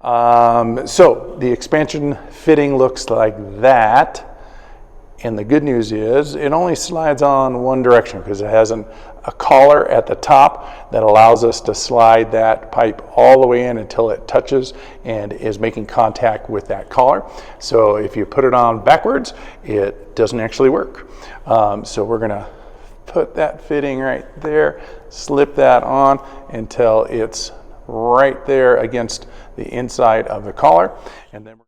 So the expansion fitting looks like that. And the good news is it only slides on one direction because it has a collar at the top that allows us to slide that pipe all the way in until it touches and is making contact with that collar. So if you put it on backwards, it doesn't actually work. So we're gonna put that fitting right there, slip that on until it's right there against the inside of the collar, and then